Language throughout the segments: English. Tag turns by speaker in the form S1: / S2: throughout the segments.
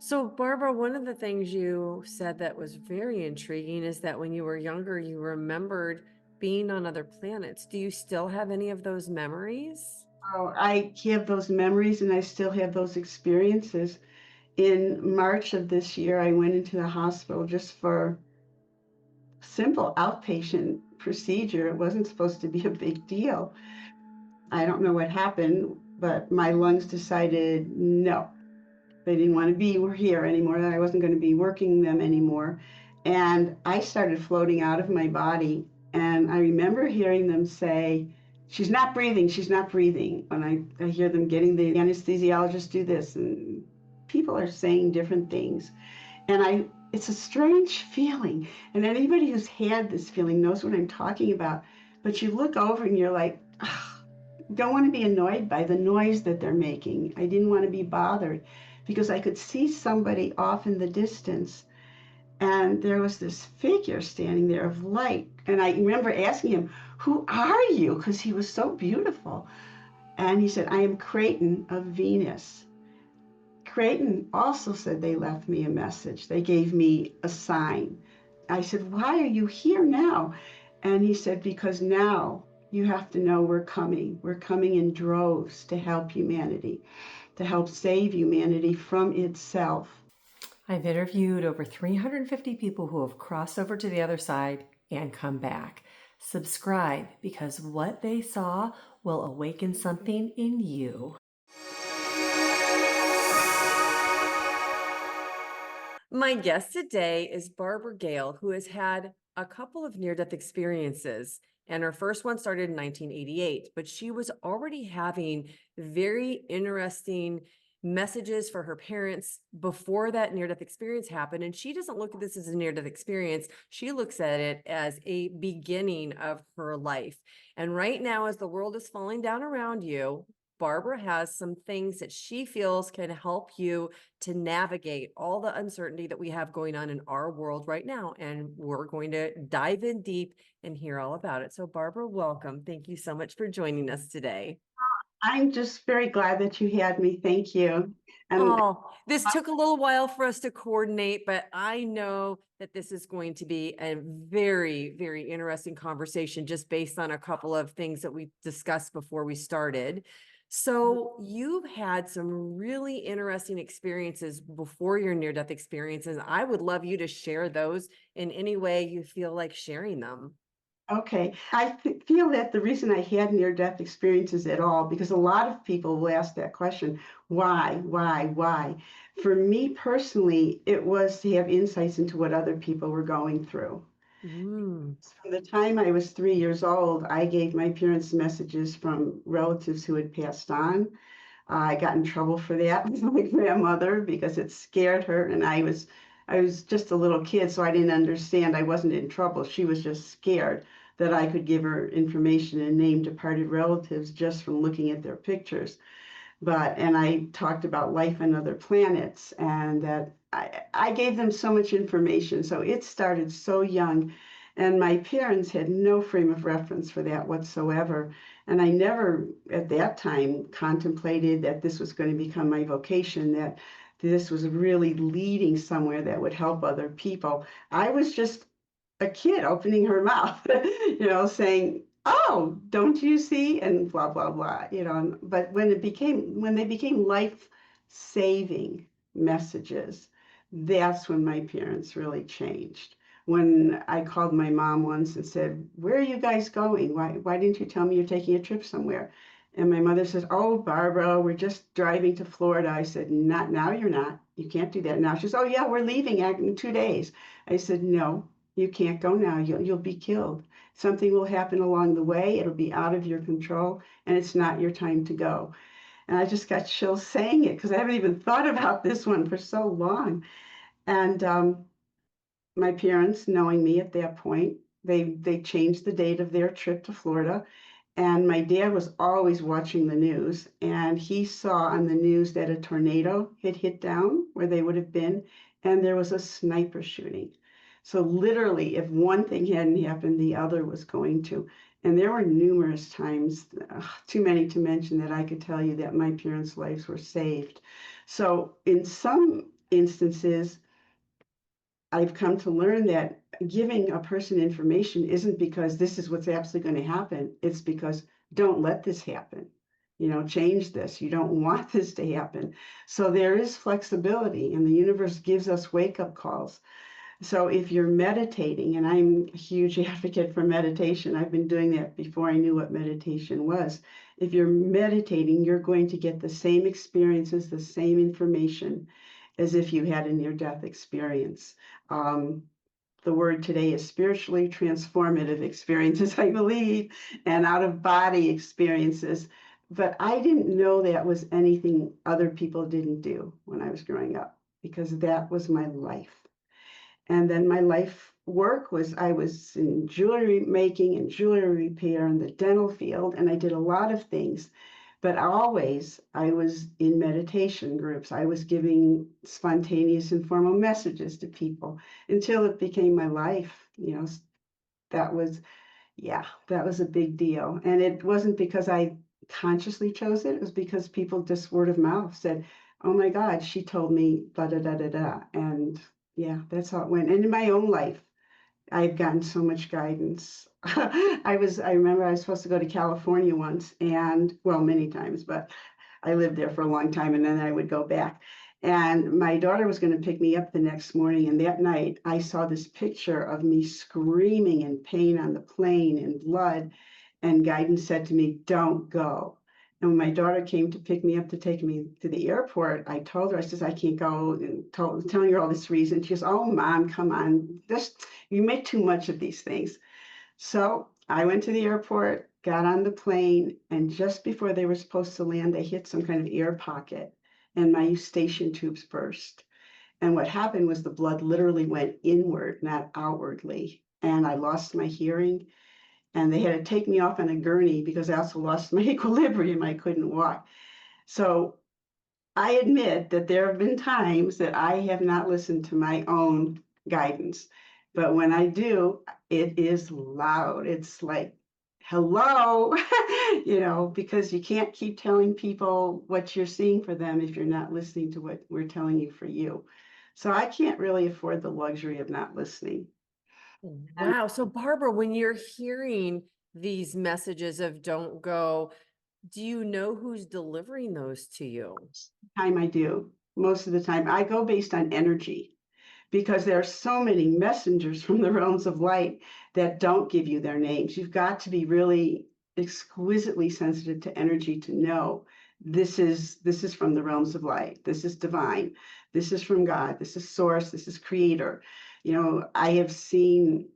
S1: So, Barbara, one of the things you said that was very intriguing is that when you were younger, you remembered being on other planets. Do you still have any of those memories?
S2: Oh, I have those memories and I still have those experiences. In March of this year, I went into the hospital just for simple outpatient procedure. It wasn't supposed to be a big deal. I don't know what happened, but my lungs decided no, they didn't want to be here anymore, that I wasn't going to be working them anymore. And I started floating out of my body. And I remember hearing them say, she's not breathing, she's not breathing. When I hear them getting the anesthesiologist do this, and people are saying different things. It's a strange feeling. And anybody who's had this feeling knows what I'm talking about. But you look over and you're like, "Ugh, don't want to be annoyed by the noise that they're making. I didn't want to be bothered because I could see somebody off in the distance, and there was this figure standing there of light. And I remember asking him, "Who are you?" Because he was so beautiful. And he said, "I am Creighton of Venus." Creighton also said they left me a message. They gave me a sign. I said, "Why are you here now?" And he said, "Because now you have to know we're coming. We're coming in droves to help humanity, to help save humanity from itself."
S1: I've interviewed over 350 people who have crossed over to the other side and come back. Subscribe because what they saw will awaken something in you. My guest today is Barbara Gale, who has had a couple of near-death experiences. And her first one started in 1988, but she was already having very interesting messages for her parents before that near-death experience happened. And she doesn't look at this as a near-death experience. She looks at it as a beginning of her life. And right now, as the world is falling down around you, Barbara has some things that she feels can help you to navigate all the uncertainty that we have going on in our world right now. And we're going to dive in deep and hear all about it. So, Barbara, welcome. Thank you so much for joining us today.
S2: I'm just very glad that you had me. Thank you. And
S1: Oh, this took a little while for us to coordinate, but I know that this is going to be a very, very interesting conversation just based on a couple of things that we discussed before we started. So you've had some really interesting experiences before your near-death experiences. I would love you to share those in any way you feel like sharing them.
S2: okay, feel that the reason I had near-death experiences at all, because a lot of people will ask that question, why? For me personally, it was to have insights into what other people were going through.
S1: Mm.
S2: From the time I was 3 years old, I gave my parents messages from relatives who had passed on. I got in trouble for that with my grandmother because it scared her, and I was just a little kid, so I didn't understand. I wasn't in trouble. She was just scared that I could give her information and name departed relatives just from looking at their pictures. And I talked about life on other planets, and that I gave them so much information. So it started so young, and my parents had no frame of reference for that whatsoever. And I never at that time contemplated that this was going to become my vocation, that this was really leading somewhere that would help other people. I was just a kid opening her mouth, saying, "Oh, don't you see?" and blah blah blah. But when they became life-saving messages, that's when my parents really changed. When I called my mom once and said, "Where are you guys going? Why didn't you tell me you're taking a trip somewhere?" And my mother says, "Oh, Barbara, we're just driving to Florida." I said, "Not now, you're not. You can't do that now." She says, "Oh yeah, we're leaving in 2 days." I said, "No, you can't go now. You'll be killed. Something will happen along the way. It'll be out of your control, and it's not your time to go." And I just got chills saying it because I haven't even thought about this one for so long. And my parents, knowing me at that point, they changed the date of their trip to Florida. And my dad was always watching the news, and he saw on the news that a tornado had hit down where they would have been, and there was a sniper shooting. So literally, if one thing hadn't happened, the other was going to. And there were numerous times, too many to mention, that I could tell you that my parents' lives were saved. So in some instances, I've come to learn that giving a person information isn't because this is what's absolutely going to happen. It's because don't let this happen. You know, change this. You don't want this to happen. So there is flexibility, and the universe gives us wake-up calls. So if you're meditating, and I'm a huge advocate for meditation, I've been doing that before I knew what meditation was. If you're meditating, you're going to get the same experiences, the same information as if you had a near-death experience. Um, the word today is spiritually transformative experiences, I believe, and out-of-body experiences. But I didn't know that was anything other people didn't do when I was growing up, because that was my life. And then my life work was, I was in jewelry making and jewelry repair in the dental field, and I did a lot of things. But always I was in meditation groups. I was giving spontaneous informal messages to people until it became my life. You know, that was, yeah, that was a big deal. And it wasn't because I consciously chose it. It was because people just word of mouth said, oh my God, she told me da da da da da. And yeah, that's how it went. And in my own life, I've gotten so much guidance. I remember I was supposed to go to California once, and well, many times, but I lived there for a long time, and then I would go back. And my daughter was going to pick me up the next morning, and that night I saw this picture of me screaming in pain on the plane in blood, and guidance said to me, don't go. And when my daughter came to pick me up to take me to the airport, I told her, I says, I can't go, and telling her all this reason. She goes, oh, Mom, come on, you make too much of these things. So I went to the airport, got on the plane, and just before they were supposed to land, they hit some kind of air pocket, and my eustachian tubes burst. And what happened was the blood literally went inward, not outwardly. And I lost my hearing, and they had to take me off on a gurney because I also lost my equilibrium. I couldn't walk. So I admit that there have been times that I have not listened to my own guidance. But when I do, it is loud. It's like, hello, you know, because you can't keep telling people what you're seeing for them if you're not listening to what we're telling you for you. So I can't really afford the luxury of not listening. And
S1: Wow. So Barbara, when you're hearing these messages of don't go, do you know who's delivering those to you?
S2: time I do, most of the time, I go based on energy, because there are so many messengers from the realms of light that don't give you their names. You've got to be really exquisitely sensitive to energy to know this is from the realms of light. This is divine. This is from God. This is source. This is creator. You know, I have seen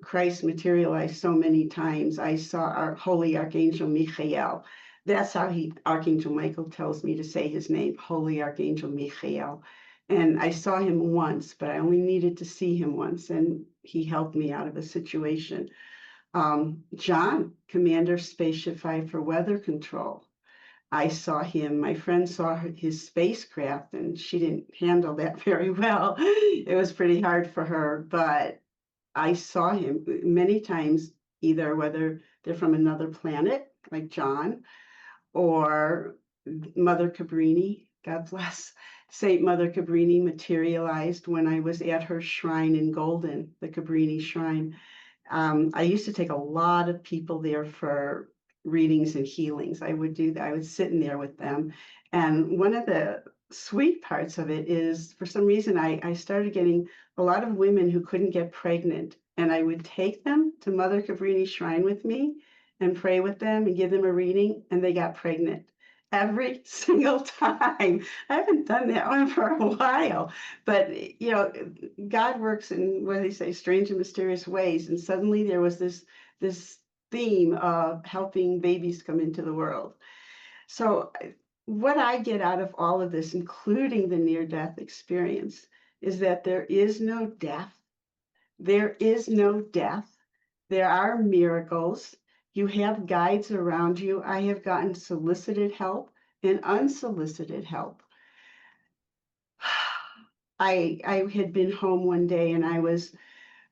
S2: Christ materialized so many times. I saw our holy Archangel Michael. That's how Archangel Michael tells me to say his name, Holy Archangel Michael. And I saw him once, but I only needed to see him once, and he helped me out of a situation. John, Commander Spaceship 5 for Weather Control. I saw him, my friend saw his spacecraft, and she didn't handle that very well. It was pretty hard for her, but I saw him many times, either whether they're from another planet, like John, or Mother Cabrini. God bless. Saint Mother Cabrini materialized when I was at her shrine in Golden, the Cabrini shrine. I used to take a lot of people there for readings and healings. I would do that. I would sit in there with them. And one of the sweet parts of it is, for some reason, I started getting a lot of women who couldn't get pregnant. And I would take them to Mother Cabrini Shrine with me and pray with them and give them a reading, and they got pregnant every single time. I haven't done that one for a while, but you know, God works in, what do they say, strange and mysterious ways. And suddenly there was this theme of helping babies come into the world. So what I get out of all of this, including the near-death experience, is that there is no death. There is no death. There are miracles. You have guides around you. I have gotten solicited help and unsolicited help. I had been home one day, and I was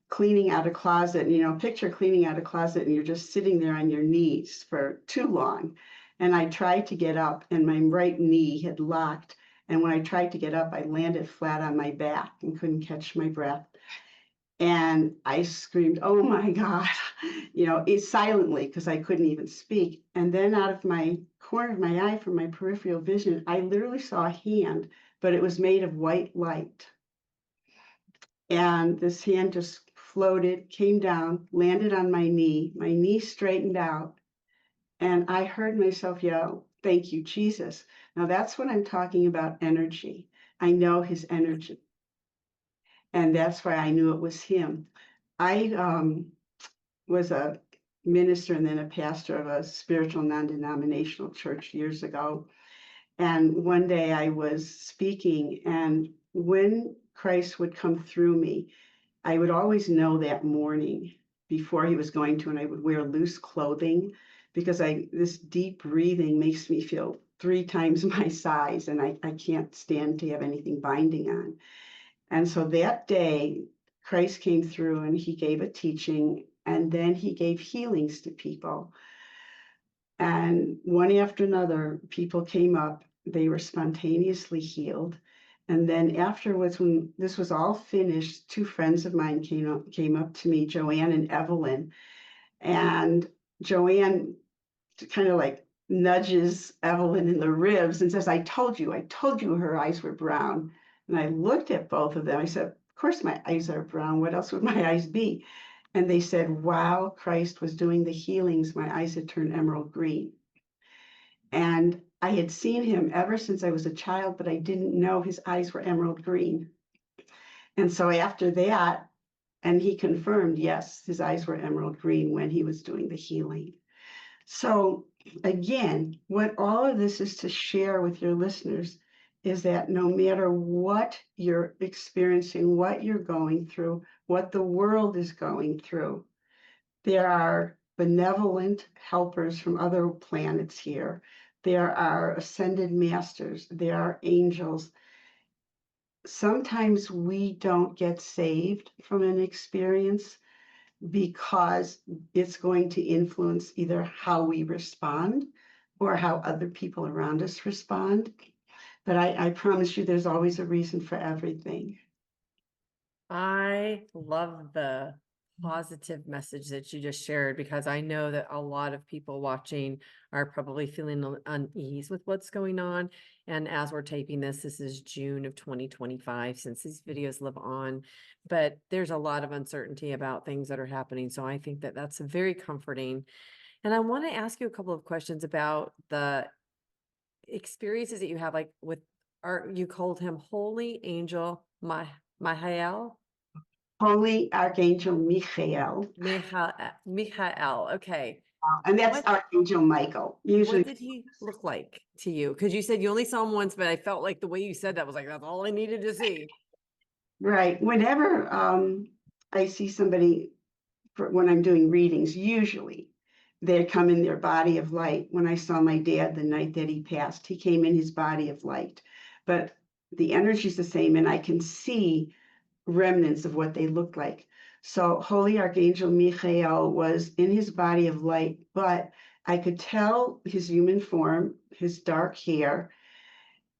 S2: cleaning out a closet, you know, picture cleaning out a closet and you're just sitting there on your knees for too long. And I tried to get up, and my right knee had locked, And when I tried to get up, I landed flat on my back and couldn't catch my breath. And I screamed, "Oh my God," silently, because I couldn't even speak. And then out of my corner of my eye, from my peripheral vision, I literally saw a hand, but it was made of white light. And this hand just floated, came down, landed on my knee straightened out, and I heard myself yell, "Thank you, Jesus." Now that's what I'm talking about, energy. I know his energy, and that's why I knew it was him. I was a minister and then a pastor of a spiritual non-denominational church years ago. And one day I was speaking, and when Christ would come through me, I would always know that morning before he was going to, and I would wear loose clothing because this deep breathing makes me feel 3 times my size, and I can't stand to have anything binding on. And so that day, Christ came through and he gave a teaching, and then he gave healings to people. And one after another, people came up, they were spontaneously healed. And then afterwards, when this was all finished, 2 friends of mine came up to me, Joanne and Evelyn. And Joanne kind of like nudges Evelyn in the ribs and says, I told you her eyes were brown. And I looked at both of them. I said, of course my eyes are brown. What else would my eyes be? And they said, while Christ was doing the healings, my eyes had turned emerald green. And I had seen him ever since I was a child, but I didn't know his eyes were emerald green. And so after that, and he confirmed, yes, his eyes were emerald green when he was doing the healing. So again, what all of this is to share with your listeners is that no matter what you're experiencing, what you're going through, what the world is going through, there are benevolent helpers from other planets here. There are ascended masters. There are angels. Sometimes we don't get saved from an experience because it's going to influence either how we respond or how other people around us respond. But I promise you, there's always a reason for everything.
S1: I love the positive message that you just shared, because I know that a lot of people watching are probably feeling unease with what's going on. And as we're taping this is June of 2025, since these videos live on, but there's a lot of uncertainty about things that are happening. So I think that that's very comforting. And I want to ask you a couple of questions about the experiences that you have, like with you called him Holy Angel Michael.
S2: Holy Archangel Michael,
S1: Michael. Okay.
S2: and that's
S1: What
S2: Archangel Michael.
S1: what
S2: Usually,
S1: did he look like to you? Because you said you only saw him once, but I felt like the way you said that was like, that's all I needed to see.
S2: right. Whenever I see somebody when I'm doing readings, usually they come in their body of light. When I saw my dad the night that he passed, he came in his body of light, but the energy is the same, and I can see remnants of what they looked like. So Holy Archangel Michael was in his body of light, but I could tell his human form, his dark hair,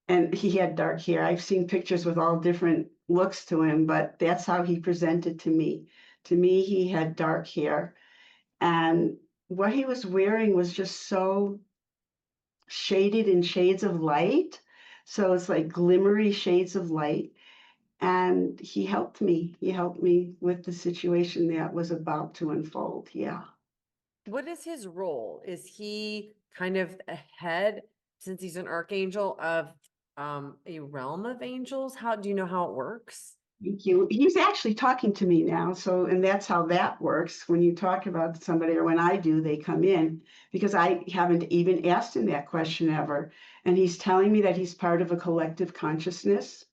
S2: and he had dark hair. I've seen pictures with all different looks to him, but that's how he presented to me. To me, he had dark hair, and what he was wearing was just so shaded in shades of light. So it's like glimmery shades of light. And he helped me. He helped me with the situation that was about to unfold. Yeah.
S1: What is his role? Is he kind of ahead, since he's an archangel, of a realm of angels? How do you know how it works?
S2: Thank you. He's actually talking to me now. So, and that's how that works. When you talk about somebody, or when I do, they come in, because I haven't even asked him that question ever. And he's telling me that he's part of a collective consciousness,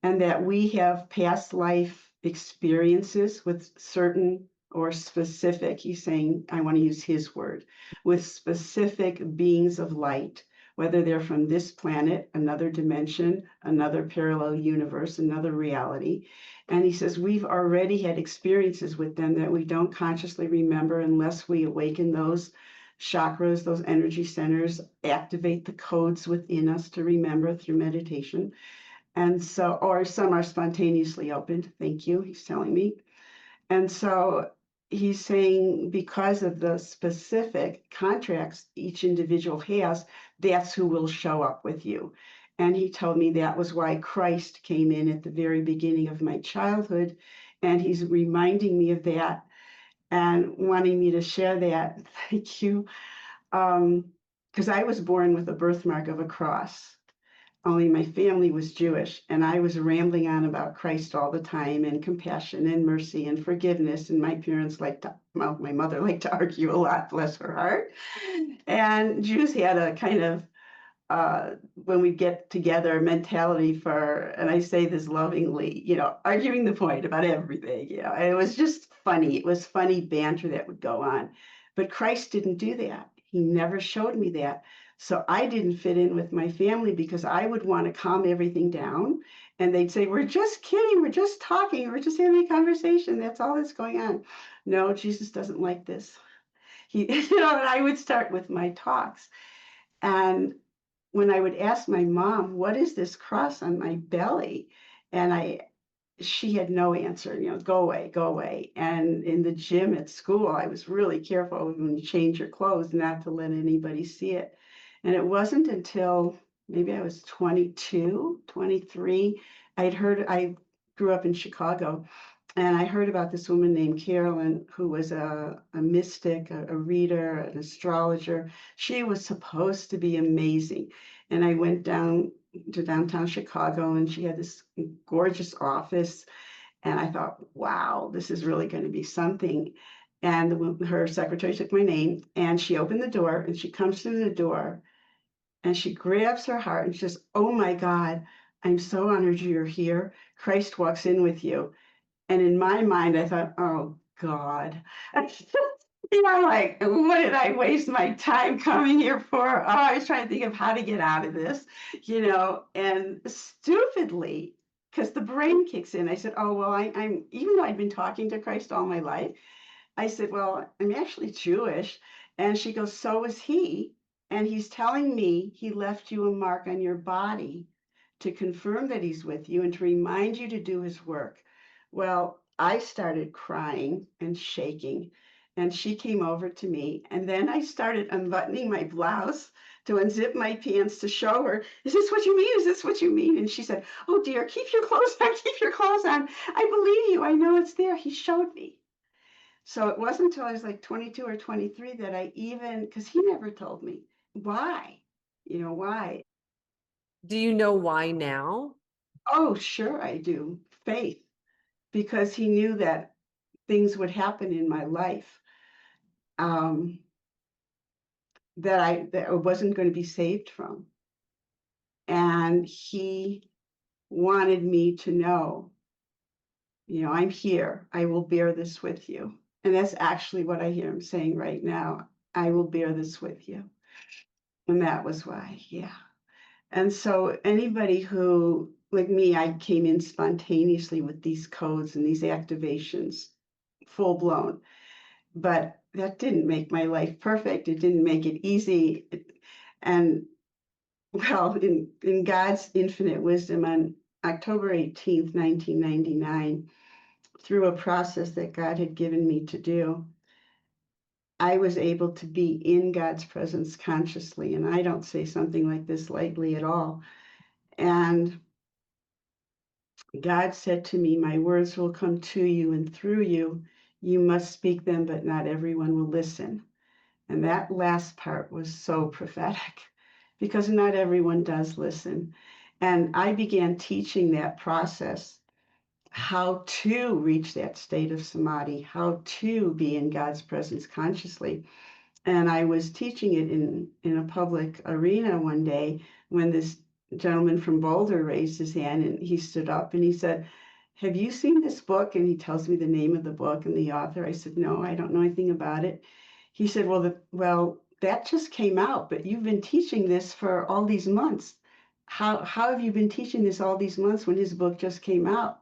S2: and that we have past life experiences with certain or specific, he's saying, I want to use his word, with specific beings of light, whether they're from this planet, another dimension, another parallel universe, another reality. And he says, we've already had experiences with them that we don't consciously remember unless we awaken those chakras, those energy centers, activate the codes within us to remember through meditation. And so, or some are spontaneously opened. Thank you, he's telling me. And so he's saying because of the specific contracts each individual has, that's who will show up with you. And he told me that was why Christ came in at the very beginning of my childhood. And he's reminding me of that and wanting me to share that. Thank you. Because I was born with a birthmark of a cross. Only my family was Jewish, and I was rambling on about Christ all the time, and compassion and mercy and forgiveness. And my parents liked to, well, my mother liked to argue a lot, bless her heart. And Jews had a kind of, when we get together, mentality for, and I say this lovingly, arguing the point about everything. And it was just funny. It was funny banter that would go on. But Christ didn't do that. He never showed me that. So I didn't fit in with my family because I would want to calm everything down. And they'd say, we're just kidding. We're just talking. We're just having a conversation. That's all that's going on. No, Jesus doesn't like this. And I would start with my talks. And when I would ask my mom, what is this cross on my belly? And she had no answer, go away, go away. And in the gym at school, I was really careful when you change your clothes not to let anybody see it. And it wasn't until maybe I was 22, 23, I grew up in Chicago, and I heard about this woman named Carolyn who was a mystic, a reader, an astrologer. She was supposed to be amazing. And I went down to downtown Chicago, and she had this gorgeous office. And I thought, wow, this is really going to be something. And her secretary took my name, and she opened the door, and she comes through the door, and she grabs her heart and she says, oh my God, I'm so honored you're here. Christ walks in with you. And in my mind, I thought, oh God. Like, what did I waste my time coming here for? Oh, I was trying to think of how to get out of this, and stupidly, because the brain kicks in. I said, oh, well, I'm, even though I'd been talking to Christ all my life, I said, well, I'm actually Jewish. And she goes, so is he. And he's telling me he left you a mark on your body to confirm that he's with you and to remind you to do his work. Well, I started crying and shaking, and she came over to me. And then I started unbuttoning my blouse to unzip my pants to show her, is this what you mean? Is this what you mean? And she said, oh dear, keep your clothes on, keep your clothes on. I believe you. I know it's there. He showed me. So it wasn't until I was like 22 or 23 that I even, because he never told me why, why.
S1: Do you know why now?
S2: Oh, sure I do. Faith, because he knew that things would happen in my life that I wasn't going to be saved from. And he wanted me to know, I'm here. I will bear this with you. And that's actually what I hear him saying right now. I will bear this with you. And that was why, yeah. And so anybody who, like me, I came in spontaneously with these codes and these activations, full blown. But that didn't make my life perfect. It didn't make it easy. And well, in God's infinite wisdom, on October 18th, 1999, through a process that God had given me to do, I was able to be in God's presence consciously. And I don't say something like this lightly at all. And God said to me, my words will come to you and through you. You must speak them, but not everyone will listen. And that last part was so prophetic because not everyone does listen. And I began teaching that process, how to reach that state of samadhi, how to be in God's presence consciously. And I was teaching it in a public arena one day when this gentleman from Boulder raised his hand and he stood up and he said, have you seen this book? And he tells me the name of the book and the author. I said, no, I don't know anything about it. He said, well, that just came out, but you've been teaching this for all these months. How have you been teaching this all these months when his book just came out?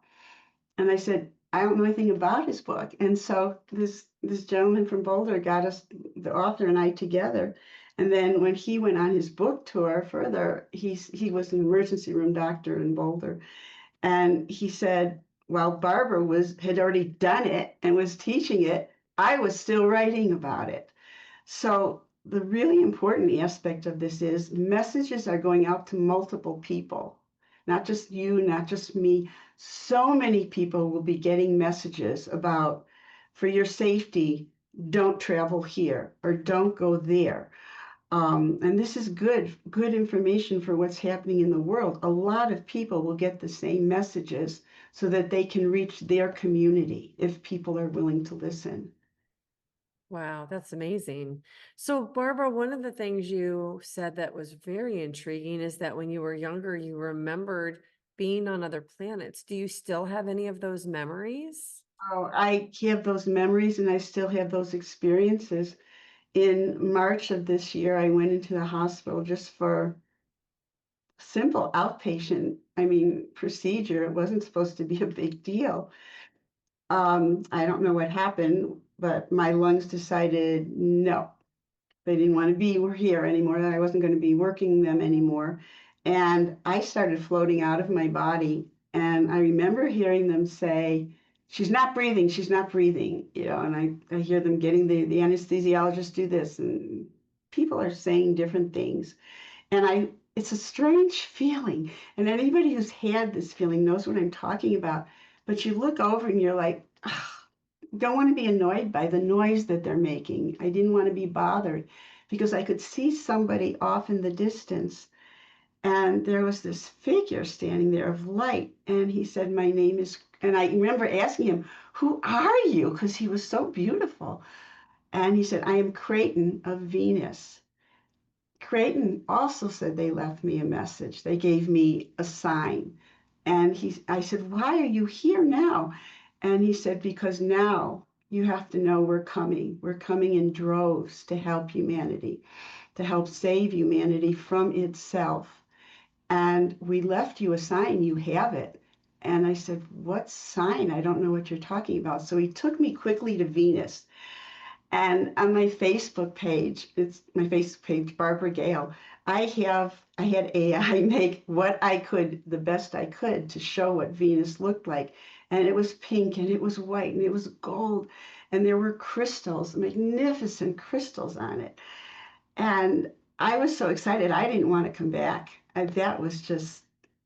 S2: And I said, I don't know anything about his book. And so this gentleman from Boulder got us, the author and I, together. And then when he went on his book tour further, he was an emergency room doctor in Boulder. And he said, while Barbara had already done it and was teaching it, I was still writing about it. So the really important aspect of this is messages are going out to multiple people, not just you, not just me. So many people will be getting messages about, for your safety, don't travel here or don't go there. And this is good information for what's happening in the world. A lot of people will get the same messages so that they can reach their community if people are willing to listen.
S1: Wow, that's amazing. So, Barbara, one of the things you said that was very intriguing is that when you were younger, you remembered being on other planets. Do you still have any of those memories?
S2: Oh, I have those memories and I still have those experiences. In March of this year, I went into the hospital just for simple outpatient, procedure. It wasn't supposed to be a big deal. I don't know what happened, but my lungs decided no, they didn't want to be here anymore, that I wasn't going to be working them anymore. And I started floating out of my body. And I remember hearing them say, she's not breathing, she's not breathing, and I hear them getting the anesthesiologist do this. And people are saying different things. And it's a strange feeling. And anybody who's had this feeling knows what I'm talking about. But you look over and you're like, "Ugh, don't want to be annoyed by the noise that they're making. I didn't want to be bothered because I could see somebody off in the distance. And there was this figure standing there of light. And he said, my name is, and I remember asking him, who are you? Because he was so beautiful. And he said, I am Creighton of Venus. Creighton also said they left me a message. They gave me a sign. And I said, why are you here now? And he said, because now you have to know we're coming. We're coming in droves to help humanity, to help save humanity from itself. And we left you a sign. You have it. And I said, what sign? I don't know what you're talking about. So he took me quickly to Venus. And on my Facebook page, it's my Facebook page, Barbara Gale, I had AI make what I could, the best I could, to show what Venus looked like. And it was pink and it was white and it was gold. And there were crystals, magnificent crystals on it. And I was so excited, I didn't want to come back. That was just,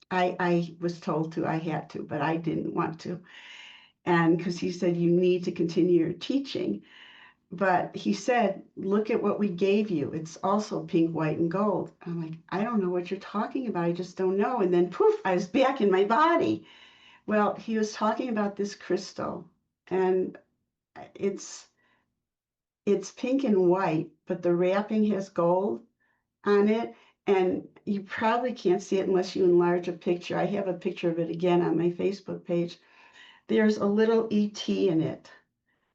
S2: I was told to, I had to, but I didn't want to. And because he said, you need to continue your teaching. But he said, look at what we gave you. It's also pink, white, and gold. I'm like, I don't know what you're talking about. I just don't know. And then poof, I was back in my body. Well, he was talking about this crystal, and it's it's pink and white, but the wrapping has gold on it. And you probably can't see it unless you enlarge a picture. I have a picture of it again on my Facebook page. There's a little ET in it.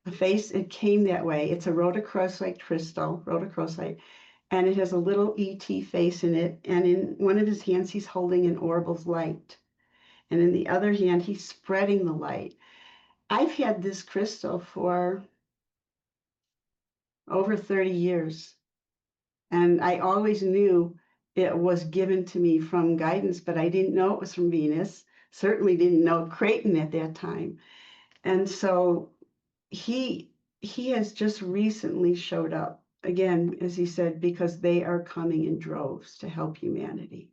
S2: The face, it came that way. It's a rhodochrosite crystal, rhodochrosite, and it has a little ET face in it. And in one of his hands, he's holding an orb of light. And in the other hand, he's spreading the light. I've had this crystal for over 30 years. And I always knew it was given to me from guidance, but I didn't know it was from Venus. Certainly didn't know Creighton at that time. And so he he has just recently showed up again, as he said, because they are coming in droves to help humanity.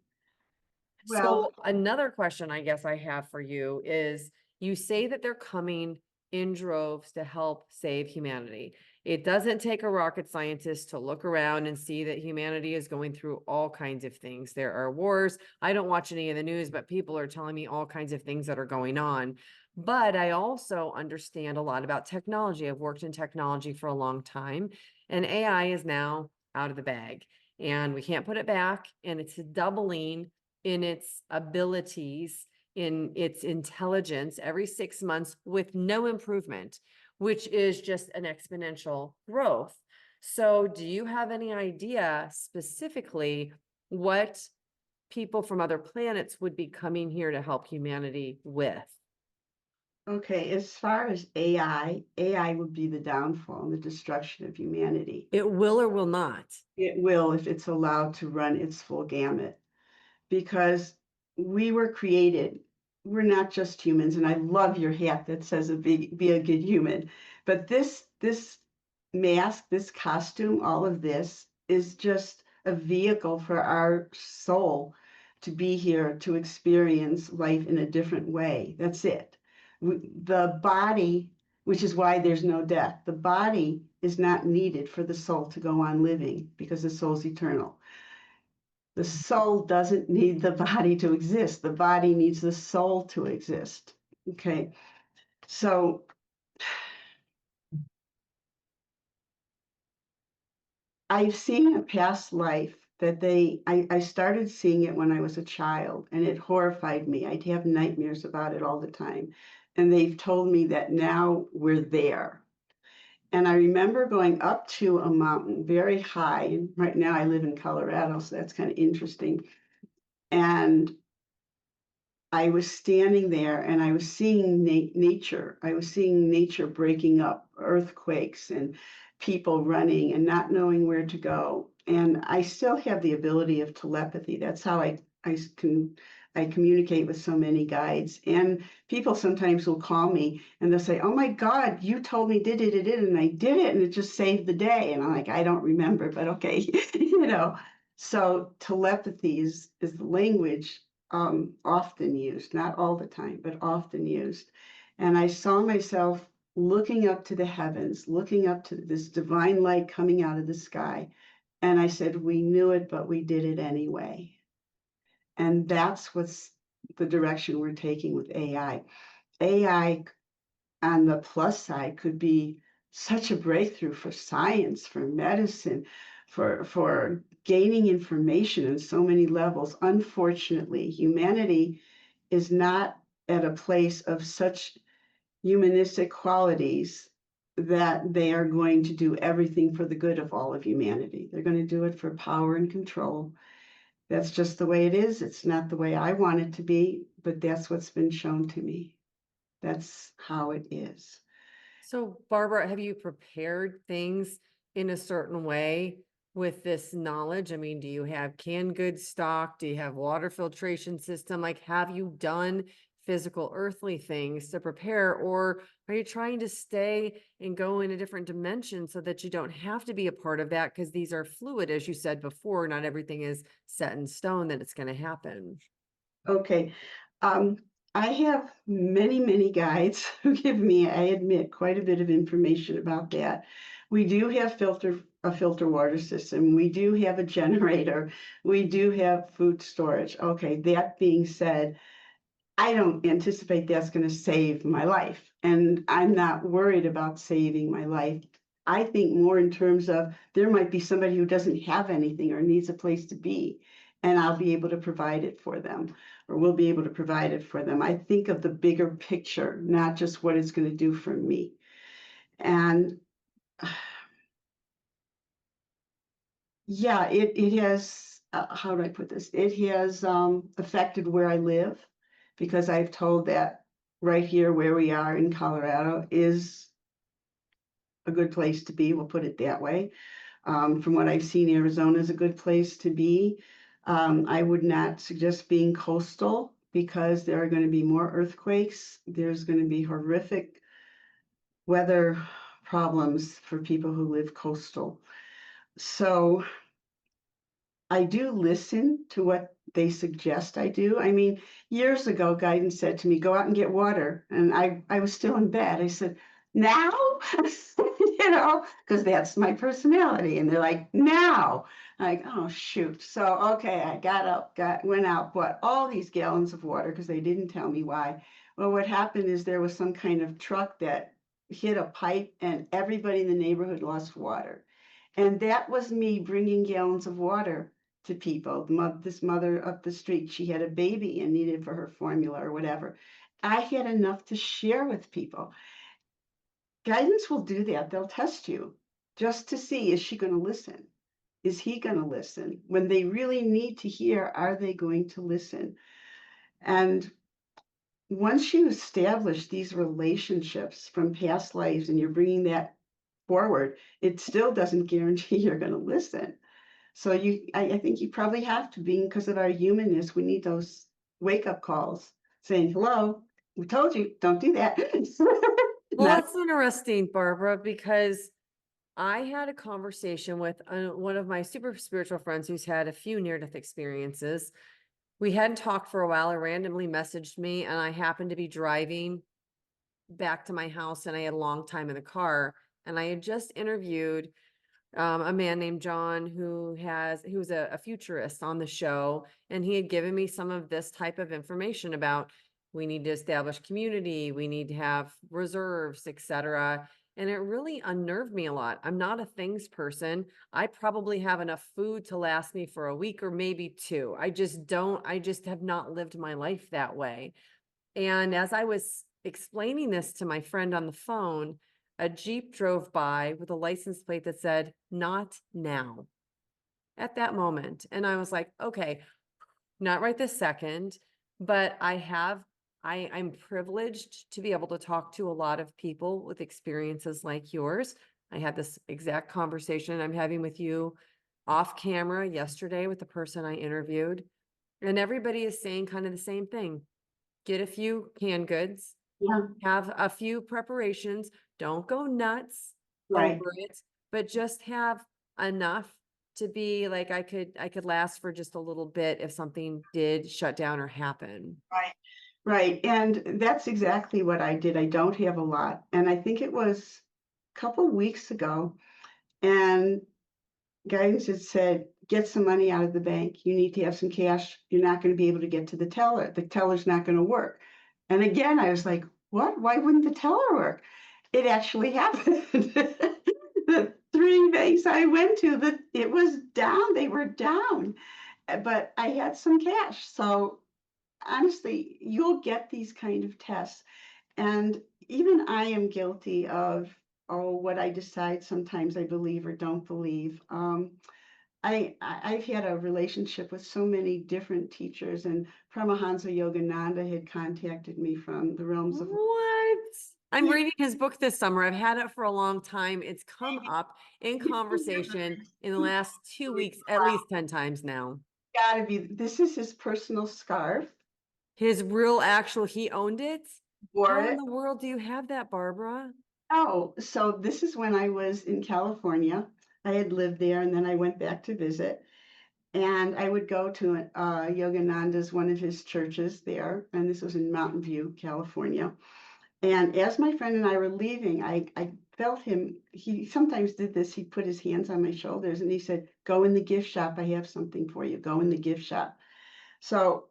S2: Well,
S1: So another question I guess I have for you is you say that they're coming in droves to help save humanity. It doesn't take a rocket scientist to look around and see that humanity is going through all kinds of things. There are wars. I don't watch any of the news, but people are telling me all kinds of things that are going on. But I also understand a lot about technology. I've worked in technology for a long time, and AI is now out of the bag, and we can't put it back, and it's doubling in its abilities, in its intelligence every 6 months with no improvement, which is just an exponential growth. So do you have any idea specifically what people from other planets would be coming here to help humanity with?
S2: Okay, as far as AI would be the downfall and the destruction of humanity.
S1: It will or will not.
S2: It will if it's allowed to run its full gamut, because we were created. We're not just humans, and I love your hat that says be a good human. But this mask, this costume, all of this is just a vehicle for our soul to be here to experience life in a different way. That's it. The body, which is why there's no death, the body is not needed for the soul to go on living because the soul's eternal. The soul doesn't need the body to exist. The body needs the soul to exist. Okay. So I've seen in a past life that I started seeing it when I was a child, and it horrified me. I'd have nightmares about it all the time. And they've told me that now we're there. And I remember going up to a mountain very high. And right now I live in Colorado, so that's kind of interesting. And I was standing there and I was seeing nature. I was seeing nature breaking up, earthquakes and people running and not knowing where to go. And I still have the ability of telepathy. That's how I communicate with so many guides. And people sometimes will call me and they'll say, "Oh my God, you told me did it, and I did it, and it just saved the day." And I'm like, "I don't remember, but okay." you know. So telepathy is the language often used, not all the time, but often used. And I saw myself looking up to the heavens, looking up to this divine light coming out of the sky. And I said, "We knew it, but we did it anyway." And that's what's the direction we're taking with AI. AI on the plus side could be such a breakthrough for science, for medicine, for gaining information in so many levels. Unfortunately, humanity is not at a place of such humanistic qualities that they are going to do everything for the good of all of humanity. They're going to do it for power and control. That's just the way it is. It's not the way I want it to be, but that's what's been shown to me. That's how it is.
S1: So Barbara, have you prepared things in a certain way with this knowledge? I mean, do you have canned goods stock? Do you have water filtration system? Like, have you done physical earthly things to prepare, or are you trying to stay and go in a different dimension so that you don't have to be a part of that? Because these are fluid, as you said before, not everything is set in stone that it's going to happen.
S2: Okay. Um, I have many, many guides who give me, I admit, quite a bit of information about that. We do have a filter water system. We do have a generator. We do have food storage. Okay, that being said, I don't anticipate that's going to save my life. And I'm not worried about saving my life. I think more in terms of there might be somebody who doesn't have anything or needs a place to be, and I'll be able to provide it for them, or we'll be able to provide it for them. I think of the bigger picture, not just what it's going to do for me. And yeah, it has, how do I put this? It has affected where I live, because I've told that right here where we are in Colorado is a good place to be. We'll put it that way. From what I've seen, Arizona is a good place to be. I would not suggest being coastal because there are going to be more earthquakes. There's going to be horrific weather problems for people who live coastal. So I do listen to what they suggest I do. I mean, years ago, guidance said to me, "Go out and get water." And I was still in bed. I said, "Now?" Because that's my personality. And they're like, "Now." I'm like, "Oh, shoot." So, okay, I got up, went out, bought all these gallons of water because they didn't tell me why. Well, what happened is there was some kind of truck that hit a pipe and everybody in the neighborhood lost water. And that was me bringing gallons of water to people. This mother up the street, she had a baby and needed for her formula or whatever. I had enough to share with people. Guidance will do that. They'll test you just to see, is she going to listen? Is he going to listen? When they really need to hear, are they going to listen? And once you establish these relationships from past lives and you're bringing that forward, it still doesn't guarantee you're going to listen. So I think you probably have to be, because of our humanness, we need those wake up calls saying, hello, we told you, don't do that.
S1: Well,
S2: Not,
S1: that's interesting, Barbara, because I had a conversation with one of my super spiritual friends who's had a few near-death experiences. We hadn't talked for a while. I randomly messaged me, and I happened to be driving back to my house, and I had a long time in the car. And I had just interviewed a man named John who's a futurist on the show, and he had given me some of this type of information about we need to establish community, we need to have reserves, etc. And it really unnerved me a lot. I'm not a things person. I probably have enough food to last me for a week or maybe two. I just have not lived my life that way. And as I was explaining this to my friend on the phone, a Jeep drove by with a license plate that said, "Not now," at that moment. And I was like, okay, not right this second, but I'm privileged to be able to talk to a lot of people with experiences like yours. I had this exact conversation I'm having with you off camera yesterday with the person I interviewed. And everybody is saying kind of the same thing. Get a few canned goods,
S2: yeah,
S1: have a few preparations, don't go nuts
S2: right.
S1: over it, but just have enough to be like, I could last for just a little bit if something did shut down or happen.
S2: Right. Right. And that's exactly what I did. I don't have a lot. And I think it was a couple weeks ago, and guidance had said, get some money out of the bank. You need to have some cash. You're not going to be able to get to the teller. The teller's not going to work. And again, I was like, what? Why wouldn't the teller work? It actually happened. The three banks I went to, it was down. They were down. But I had some cash. So honestly, you'll get these kind of tests. And even I am guilty of, oh, what I decide sometimes I believe or don't believe. I've had a relationship with so many different teachers, and Paramahansa Yogananda had contacted me from the realms of
S1: What? I'm
S2: yeah,
S1: reading his book this summer. I've had it for a long time. It's come up in conversation in the last 2 weeks, at least 10 times now.
S2: gotta be. This is his personal scarf.
S1: His real actual, he owned it.
S2: Wore
S1: How in
S2: it.
S1: the world do you have that, Barbara?
S2: Oh, so this is when I was in California. I had lived there, and then I went back to visit. And I would go to Yogananda's, one of his churches there, and this was in Mountain View, California. And as my friend and I were leaving, I felt him. He sometimes did this. He put his hands on my shoulders and he said, "Go in the gift shop. I have something for you. Go in the gift shop." So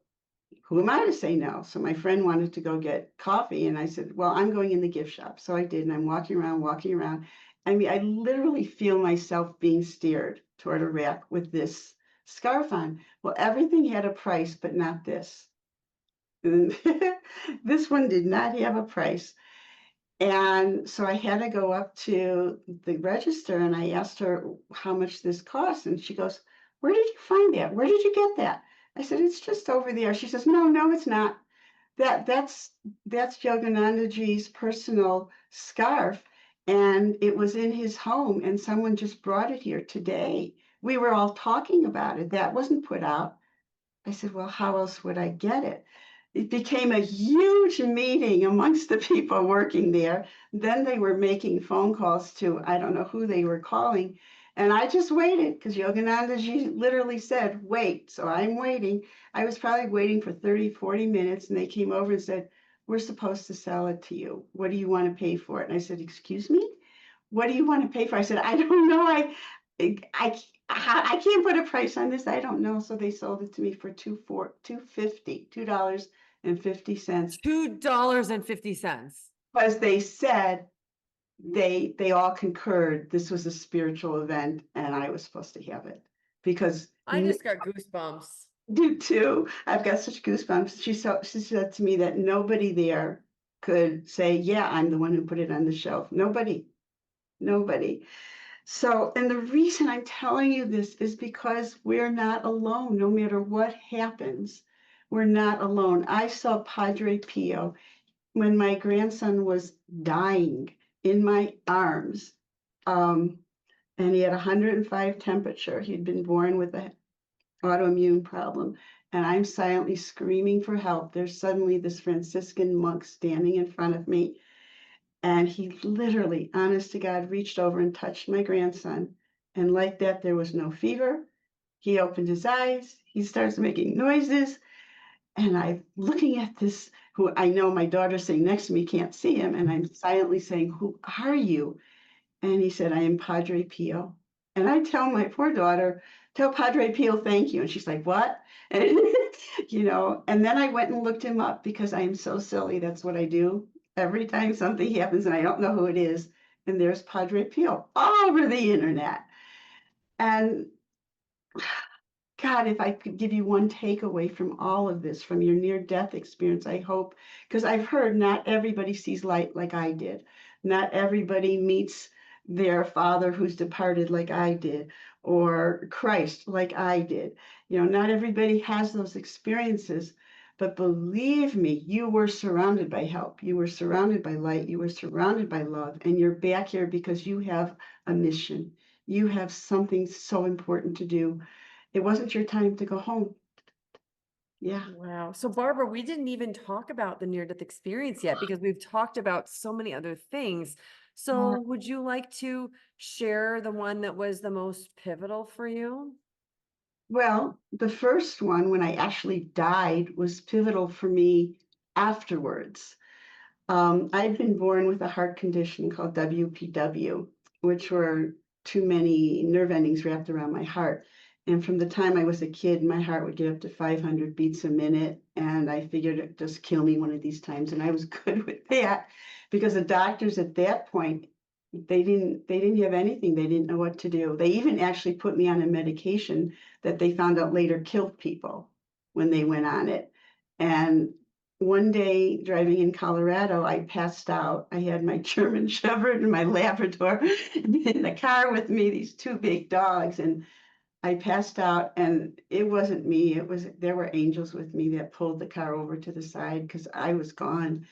S2: who am I to say no? So my friend wanted to go get coffee, and I said, well, I'm going in the gift shop. So I did, and I'm walking around, walking around. I mean, I literally feel myself being steered toward a rack with this scarf on. Well, everything had a price, but not this. This one did not have a price. And so I had to go up to the register and I asked her how much this cost. And she goes, "Where did you find that? Where did you get that?" I said, "It's just over there." She says, "No, no, it's not. That's Yoganandaji's personal scarf. And it was in his home and someone just brought it here today. We were all talking about it. That wasn't put out." I said, "Well, how else would I get it?" It became a huge meeting amongst the people working there. Then they were making phone calls to, I don't know who they were calling. And I just waited because Yoganandaji literally said, wait. So I'm waiting. I was probably waiting for 30, 40 minutes. And they came over and said, "We're supposed to sell it to you. What do you want to pay for it?" And I said, "Excuse me? What do you want to pay for?" I said, "I don't know. I can't put a price on this. I don't know." So they sold it to me for $2.50,
S1: $2.50.
S2: because they said they all concurred this was a spiritual event and I was supposed to have it because
S1: I just got goosebumps.
S2: do too. I've got such goosebumps. She said to me that nobody there could say, "Yeah, I'm the one who put it on the shelf." Nobody, nobody. So, and the reason I'm telling you this is because we're not alone. No matter what happens, we're not alone. I saw Padre Pio when my grandson was dying in my arms. Um, and he had 105 temperature. He'd been born with an autoimmune problem. And I'm silently screaming for help. There's suddenly this Franciscan monk standing in front of me. And he literally, honest to God, reached over and touched my grandson. And like that, there was no fever. He opened his eyes. He starts making noises. And I'm looking at this, who I know my daughter sitting next to me can't see him. And I'm silently saying, "Who are you?" And he said, "I am Padre Pio." And I tell my poor daughter, "Tell Padre Pio thank you." And she's like, "What?" And, and then I went and looked him up because I am so silly. That's what I do. Every time something happens and I don't know who it is, and there's Padre Pio all over the internet. And God, if I could give you one takeaway from all of this, from your near-death experience, I hope, because I've heard not everybody sees light like I did. Not everybody meets their father who's departed like I did, or Christ like I did. Not everybody has those experiences, but believe me, you were surrounded by help. You were surrounded by light. You were surrounded by love, and you're back here because you have a mission. You have something so important to do. It wasn't your time to go home. Yeah.
S1: Wow. So Barbara, we didn't even talk about the near-death experience yet because we've talked about so many other things. So would you like to share the one that was the most pivotal for you?
S2: Well, the first one, when I actually died, was pivotal for me afterwards. I'd been born with a heart condition called WPW, which were too many nerve endings wrapped around my heart. And from the time I was a kid, my heart would get up to 500 beats a minute. And I figured it'd just kill me one of these times. And I was good with that because the doctors at that point, they didn't have anything. They didn't know what to do. They even actually put me on a medication that they found out later killed people when they went on it. And one day driving in Colorado, I passed out. I had my German Shepherd and my Labrador in the car with me, these two big dogs, and I passed out, and it wasn't me. There were angels with me that pulled the car over to the side because I was gone.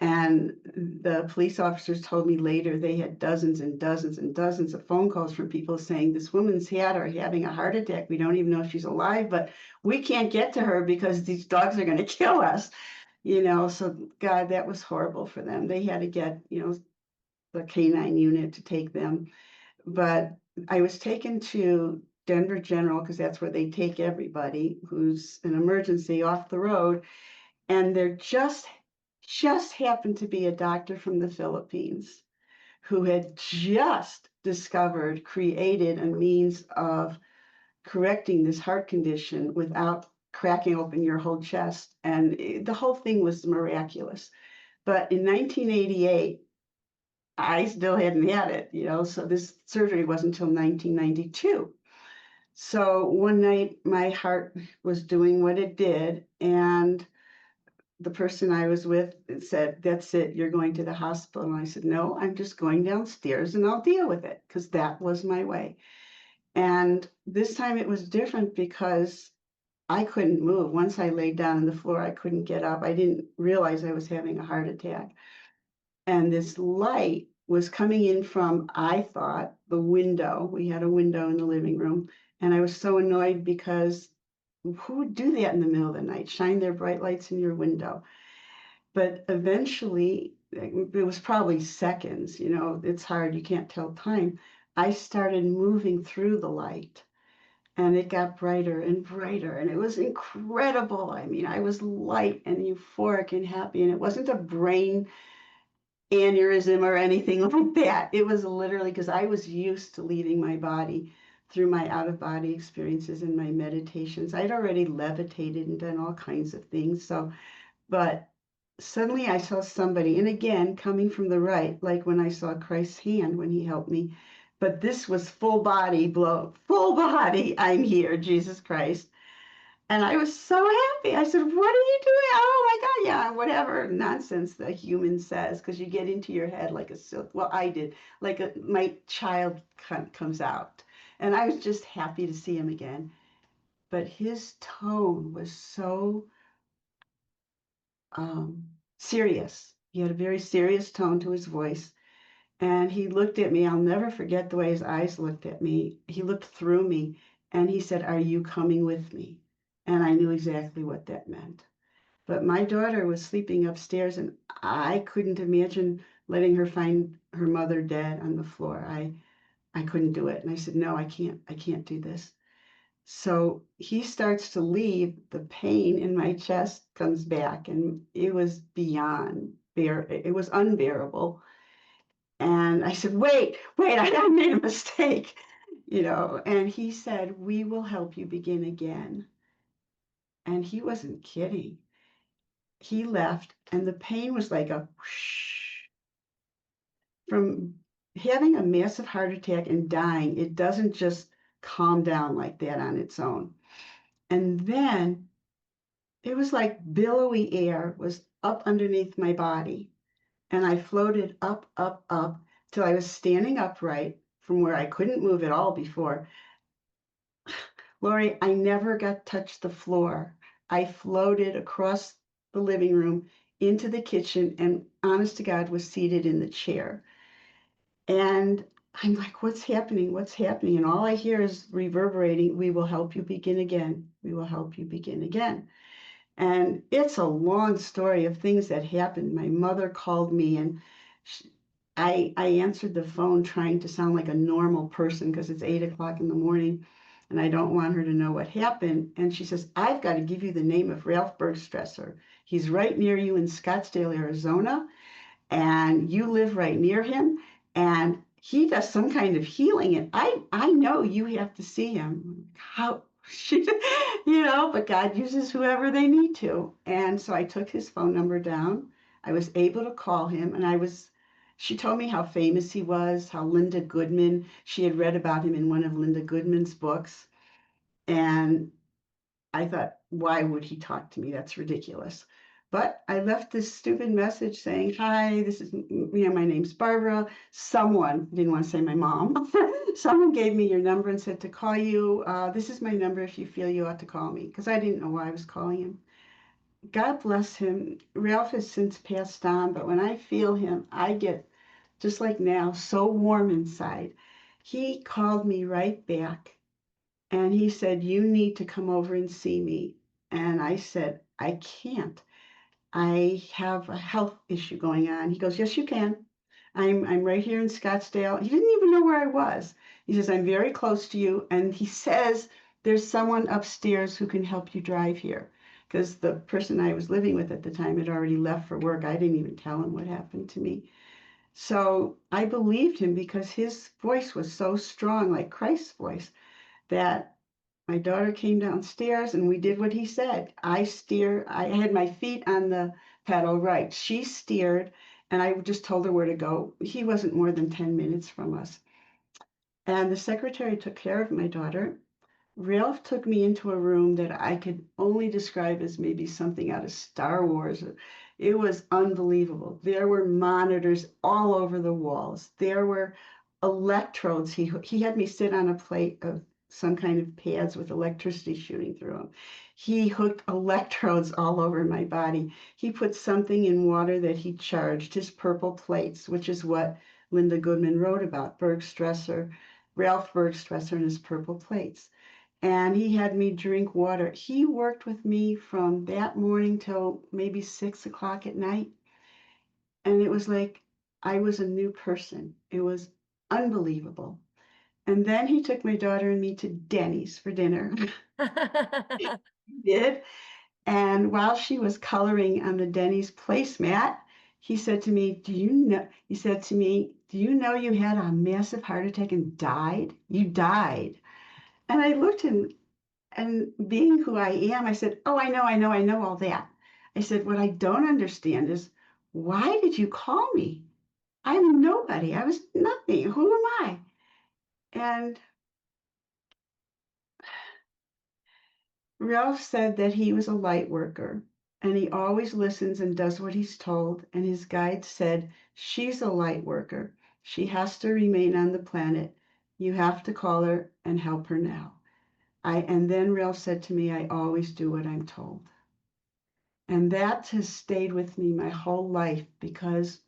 S2: And the police officers told me later they had dozens and dozens and dozens of phone calls from people saying, "This woman's had her having a heart attack. We don't even know if she's alive, but we can't get to her because these dogs are going to kill us." So God, that was horrible for them. They had to get, the canine unit to take them. But I was taken to Denver General because that's where they take everybody who's an emergency off the road. And there just happened to be a doctor from the Philippines who had just discovered, created a means of correcting this heart condition without cracking open your whole chest. And the whole thing was miraculous. But in 1988, I still hadn't had it, so this surgery wasn't until 1992. So one night my heart was doing what it did, and the person I was with said, "That's it, you're going to the hospital." And I said, "No, I'm just going downstairs and I'll deal with it," because that was my way. And this time it was different because I couldn't move. Once I laid down on the floor, I couldn't get up. I didn't realize I was having a heart attack. And this light was coming in from, I thought, the window. We had a window in the living room. And I was so annoyed because who would do that in the middle of the night? Shine their bright lights in your window. But eventually, it was probably seconds, it's hard, you can't tell time. I started moving through the light, and it got brighter and brighter, and it was incredible. I mean, I was light and euphoric and happy, and it wasn't a brain aneurysm or anything like that. It was literally because I was used to leaving my body through my out-of-body experiences and my meditations. I'd already levitated and done all kinds of things. But suddenly I saw somebody, and again, coming from the right, like when I saw Christ's hand when he helped me. But this was full body blow, full body. I'm here, Jesus Christ. And I was so happy. I said, "What are you doing?" "Oh my God, yeah," whatever nonsense the human says, because you get into your head like a silk. Well, I did, like my child comes out. And I was just happy to see him again. But his tone was so serious. He had a very serious tone to his voice. And he looked at me. I'll never forget the way his eyes looked at me. He looked through me and he said, "Are you coming with me?" And I knew exactly what that meant. But my daughter was sleeping upstairs and I couldn't imagine letting her find her mother dead on the floor. I couldn't do it. And I said, "No, I can't do this." So he starts to leave, the pain in my chest comes back, and it was beyond bear. It was unbearable. And I said, wait, I made a mistake, and he said, "We will help you begin again." And he wasn't kidding. He left, and the pain was like a whoosh. From having a massive heart attack and dying, it doesn't just calm down like that on its own. And then it was like billowy air was up underneath my body. And I floated up, up, up till I was standing upright from where I couldn't move at all before. Lori, I never got touched the floor. I floated across the living room into the kitchen and honest to God was seated in the chair. And I'm like, what's happening? What's happening? And all I hear is reverberating, "We will help you begin again. We will help you begin again." And it's a long story of things that happened. My mother called me and I answered the phone trying to sound like a normal person because it's 8 o'clock in the morning and I don't want her to know what happened. And she says, "I've got to give you the name of Ralph Bergstresser. He's right near you in Scottsdale, Arizona, and you live right near him, and he does some kind of healing, and I know you have to see him." How she, but God uses whoever they need to. And so I took his phone number down. I was able to call him, and she told me how famous he was, how Linda Goodman, she had read about him in one of Linda Goodman's books. And I thought, why would he talk to me? That's ridiculous. But I left this stupid message saying, "Hi, this is, my name's Barbara. Someone," didn't want to say my mom, "someone gave me your number and said to call you. This is my number if you feel you ought to call me," because I didn't know why I was calling him. God bless him. Ralph has since passed on, but when I feel him, I get, just like now, so warm inside. He called me right back. And he said, "You need to come over and see me." And I said, "I can't. I have a health issue going on." He goes, "Yes, you can. I'm right here in Scottsdale." He didn't even know where I was. He says, "I'm very close to you." And he says, "There's someone upstairs who can help you drive here." Because the person I was living with at the time had already left for work. I didn't even tell him what happened to me. So I believed him because his voice was so strong, like Christ's voice, that my daughter came downstairs and we did what he said. I had my feet on the pedal, right. She steered and I just told her where to go. He wasn't more than 10 minutes from us. And the secretary took care of my daughter. Ralph took me into a room that I could only describe as maybe something out of Star Wars. It was unbelievable. There were monitors all over the walls. There were electrodes. He had me sit on a plate of some kind of pads with electricity shooting through them. He hooked electrodes all over my body. He put something in water that he charged, his purple plates, which is what Linda Goodman wrote about, Ralph Bergstresser and his purple plates. And he had me drink water. He worked with me from that morning till maybe 6 o'clock at night. And it was like I was a new person. It was unbelievable. And then he took my daughter and me to Denny's for dinner. He did. And while she was coloring on the Denny's placemat, he said to me, he said to me, "Do you know you had a massive heart attack and died? You died." And I looked and being who I am, I said, "Oh, I know all that." I said, "What I don't understand is why did you call me? I'm nobody. I was nothing. Who am I?" And Ralph said that he was a light worker and he always listens and does what he's told. And his guide said, "She's a light worker. She has to remain on the planet. You have to call her and help her now." And then Ralph said to me, "I always do what I'm told." And that has stayed with me my whole life because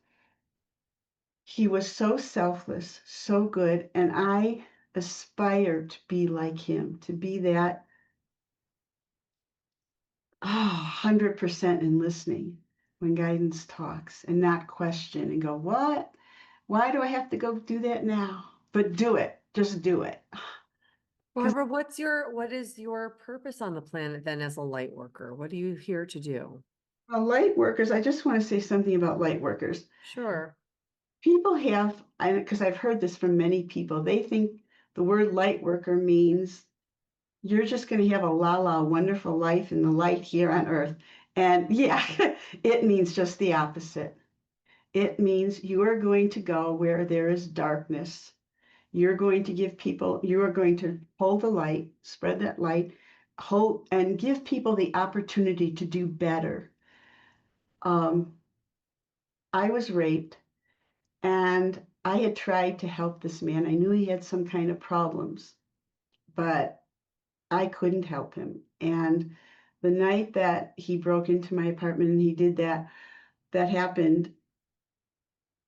S2: he was so selfless, so good, and I aspire to be like him, to be that 100% in listening when guidance talks and not question and go, what? Why do I have to go do that now? But do it. Just do it. Because
S1: Barbara, what is your purpose on the planet then as a light worker? What are you here to do?
S2: light workers, I just want to say something about light workers.
S1: Sure.
S2: People have, because I've heard this from many people, they think the word light worker means you're just going to have a wonderful life in the light here on earth. And yeah, it means just the opposite. It means you are going to go where there is darkness. You're going to give people, you are going to hold the light, spread that light, hold and give people the opportunity to do better. Um, I was raped and I had tried to help this man. I knew he had some kind of problems, but I couldn't help him. And the night that he broke into my apartment and he did that, that happened,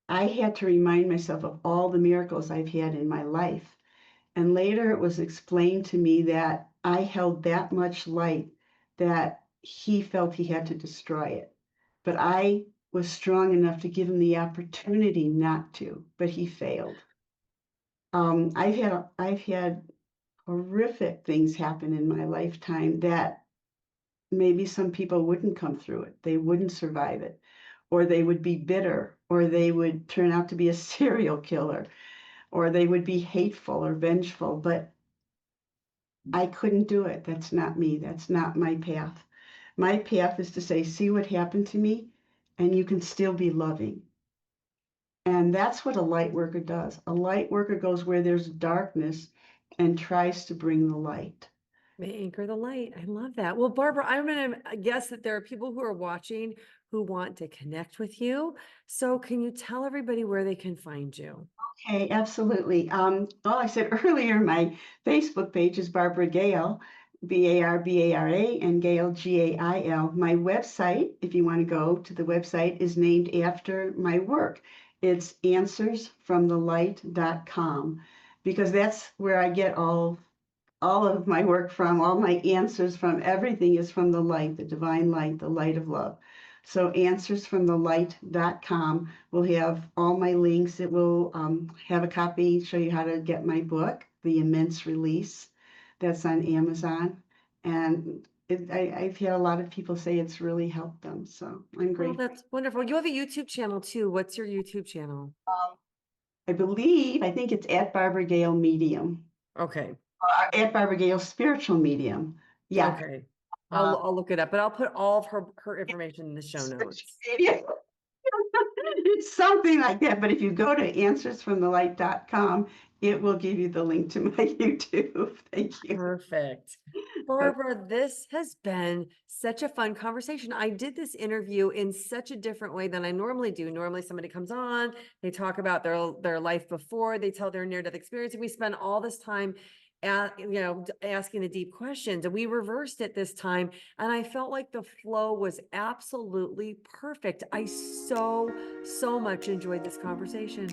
S2: I had to remind myself of all the miracles I've had in my life. And later it was explained to me that I held that much light that he felt he had to destroy it. But I was strong enough to give him the opportunity not to, but he failed. I've had horrific things happen in my lifetime that maybe some people wouldn't come through it. They wouldn't survive it, or they would be bitter, or they would turn out to be a serial killer, or they would be hateful or vengeful. But I couldn't do it. That's not me. That's not my path. My path is to say, see what happened to me, and you can still be loving. And that's what a light worker does. A light worker goes where there's darkness and tries to bring the light.
S1: May anchor the light. I love that. Well, Barbara, I'm going to guess that there are people who are watching who want to connect with you. So can you tell everybody where they can find you?
S2: Okay, absolutely. Well, I said earlier, my Facebook page is Barbara Gail, Barbara, and Gail Gail. My website, if you want to go to the website, is named after my work. It's answersfromthelight.com because that's where I get all of my work from, all my answers from, everything is from the light, the divine light, the light of love. So answersfromthelight.com will have all my links. It will have a copy, show you how to get my book, The Immense Release, that's on Amazon. And I've had a lot of people say it's really helped them. So I'm
S1: Oh,
S2: grateful.
S1: that's wonderful. You have a YouTube channel too. What's your YouTube channel?
S2: I think it's at Barbara Gale Medium,
S1: Okay.
S2: at Barbara Gale Spiritual Medium. Yeah.
S1: Okay.
S2: Uh,
S1: I'll look it up, but I'll put all of her information in the show notes.
S2: Media. It's something like that. But if you go to answersfromthelight.com, it will give you the link to my YouTube. Thank you.
S1: Perfect. Barbara, this has been such a fun conversation. I did this interview in such a different way than I normally do. Normally somebody comes on, they talk about their life before, they tell their near-death experience, and we spend all this time asking the deep questions. And we reversed it this time. And I felt like the flow was absolutely perfect. I so much enjoyed this conversation.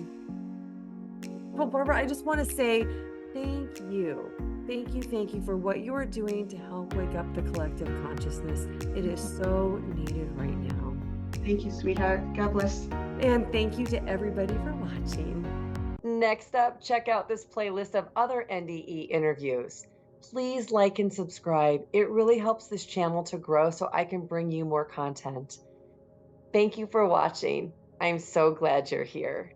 S1: Well, Barbara, I just want to say thank you. Thank you for what you are doing to help wake up the collective consciousness. It is so needed right now.
S2: Thank you, sweetheart. God bless.
S1: And thank you to everybody for watching. Next up, check out this playlist of other NDE interviews. Please like and subscribe. It really helps this channel to grow so I can bring you more content. Thank you for watching. I'm so glad you're here.